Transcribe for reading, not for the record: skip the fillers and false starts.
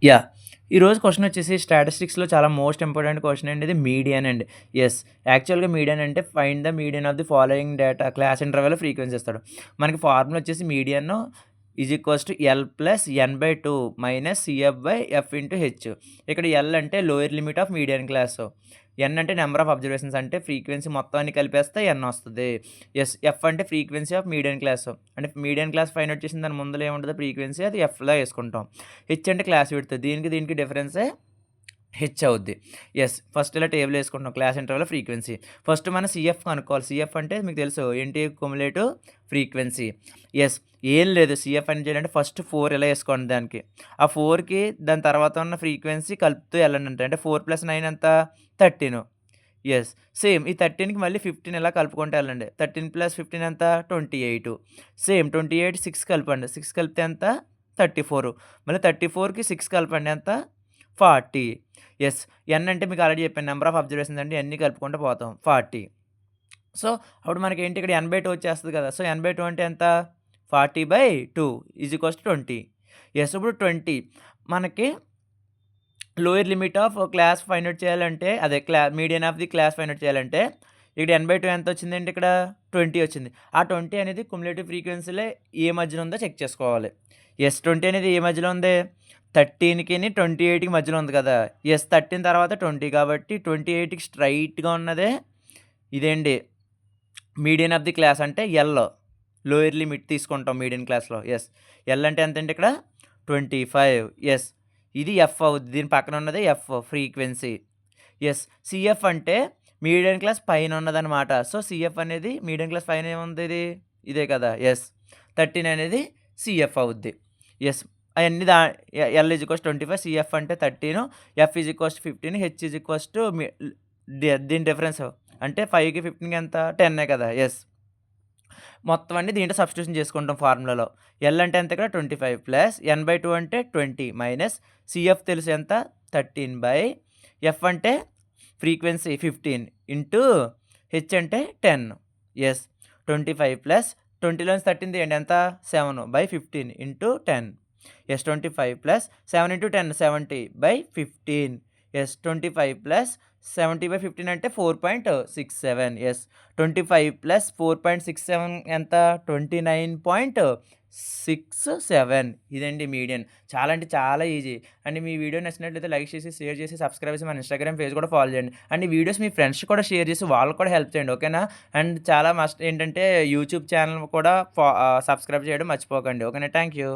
Yeah! ఈరోజు question వచ్చేసి స్టాటిస్టిక్స్‌లో చాలా మోస్ట్ ఇంపార్టెంట్ క్వెషన్ అండి ఇది మీడియన్ అండి. యెస్. యాక్చువల్‌గా మీడియన్ అంటే find the median of the following data class interval frequency ఇస్తాడు. మనకి ఫార్ములా వచ్చేసి median L+N/2 minus CF/F into H. ఇక్కడ L అంటే lower limit of median class. N అంటే నంబర్ ఆఫ్ అబ్జర్వేషన్స్ అంటే ఫ్రీక్వెన్సీ మొత్తాన్ని కలిపేస్తే N వస్తది. యెస్. F అంటే ఫ్రీక్వెన్సీ ఆఫ్ మీడియన్ క్లాస్. అంటే మీడియన్ క్లాస్ ఫైండ్ ఔట్ చేసిన దాని ముందల ఏముంటదో ఫ్రీక్వెన్సీ అది F‌లా యేసుకుంటాం. హెచ్ అంటే క్లాస్ విడ్త్. దీనికి డిఫరెన్సే హెచ్ అవుద్ది. యెస్. ఫస్ట్ ఇలా టేబుల్ యేసుకుంటున్నాం. Class interval frequency. ఫస్ట్ మనం సీఎఫ్ కనుక్కోవాలి. సీఎఫ్ అంటే మీకు తెలుసు ఏంటి క్యుములేటివ్ ఫ్రీక్వెన్సీ. యెస్. ఏం లేదు సీఎఫ్ అని చేయాలంటే ఫస్ట్ 4 ఇలా యేసుకోండి దానికి. ఆ 4కి దాని తర్వాత ఉన్న ఫ్రీక్వెన్సీ కలుపుతూ ఎళ్ళండి. అంటే 4+9 ఎంత? 13. యెస్. సేమ్ ఈ 13కి మళ్ళీ 15 ఇలా కలుపుకుంటూ ఎళ్ళండి. 13+15 ఎంత? 28. సేమ్ 28 6 కలపండి. 6 కలిపితే ఎంత? 34. మళ్ళీ 34కి 6 కలపండి ఎంత? 40. యెస్. ఎన్ అంటే మీకు ఆల్రెడీ చెప్పాను. నంబర్ ఆఫ్ అబ్జర్వేషన్స్ అంటే ఇయన్నీ కలుపుకుంటూ పోతాం. 40. సో, అప్పుడు మనకేంటి ఇక్కడ n/2 వచ్చేస్తది కదా! సో, n/2 అంటే ఎంత? 40/2 20. యెస్. ఇప్పుడు 20 మనకి lower limit of class find out చేయాలంటే అదే median of the class find out చేయాలంటే ఇక్కడ n/2 ఎంతొచ్చిందండి ఇక్కడ? 20 వచ్చింది. ఆ 20 అనేది క్యుములేటివ్ ఫ్రీక్వెన్సీ‌లో ఏ మధ్యన ఉందో చెక్ చేసుకోవాలి. యెస్. 20 అనేది ఏ మధ్యలో ఉంది? 13కిని 28కి మధ్యలో ఉంది కదా! యెస్. 13 తర్వాత 20 కాబట్టి 28కి స్ట్రెయిట్‌గా ఉన్నదే ఇదేండి మీడియన్ ఆఫ్ ది క్లాస్ అంటే ఎల్. లోయర్ లిమిట్ తీసుకుంటాం మీడియన్ క్లాస్‌లో. యెస్. ఎల్ అంటే ఎంతండి ఇక్కడ? 25. యెస్. ఇది ఎఫ్ అవుద్ది. దీని పక్కన ఉన్నది ఎఫ్ ఫ్రీక్వెన్సీ. యెస్. సీఎఫ్ అంటే మీడియన్ క్లాస్ పైన ఉన్నదనమాట. సో, సీఎఫ్ అనేది మీడియన్ క్లాస్ పైన ఏముంది ఇది? ఇదే కదా! యెస్. 13 అనేది సీఎఫ్ అవుద్ది. యెస్. అయన్నీ L=25 సీఎఫ్ అంటే 13 F=15 హెచ్ దీని డిఫరెన్స్ అంటే 5కి 15కి ఎంత? 10 కదా! యెస్. మొత్తం అన్నీ దీంట్లో సబ్స్టిట్యూషన్ చేసుకుంటాం ఫార్ములాలో. ఎల్ అంటే ఎంత ఇక్కడ 25 ప్లస్ n/2 అంటే 20 మైనస్ సీఎఫ్ తెలుసు ఎంత 13 ఎఫ్ అంటే ఫ్రీక్వెన్సీ 15 ఇంటూ హెచ్ అంటే 10. యెస్. 25 ప్లస్ 20లోంచి 13 తీయండి ఎంత 7/15 into 10. Yes. 25 plus 7 into 10 70/15. Yes. 25 plus 70/15 అంటే 4.67. యెస్. 25 ప్లస్ 4.67 ఎంత? 29.67 ఇదండి మీడియన్. చాలా అంటే చాలా ఈజీ. అండ్ మీ వీడియో నచ్చినట్లయితే లైక్ చేసి, షేర్ చేసి, సబ్స్క్రైబ్ చేసి మన ఇన్‌స్టాగ్రామ్ పేజ్ కూడా ఫాలో చేయండి. అండ్ ఈ వీడియోస్ మీ ఫ్రెండ్స్‌కి కూడా షేర్ చేసి వాళ్ళకి కూడా హెల్ప్ చేయండి. ఓకేనా? అండ్ చాలా మస్ట్ ఏంటంటే యూట్యూబ్ ఛానల్ కూడా సబ్స్క్రైబ్ చేయడం మర్చిపోకండి. ఓకేనా? Thank you.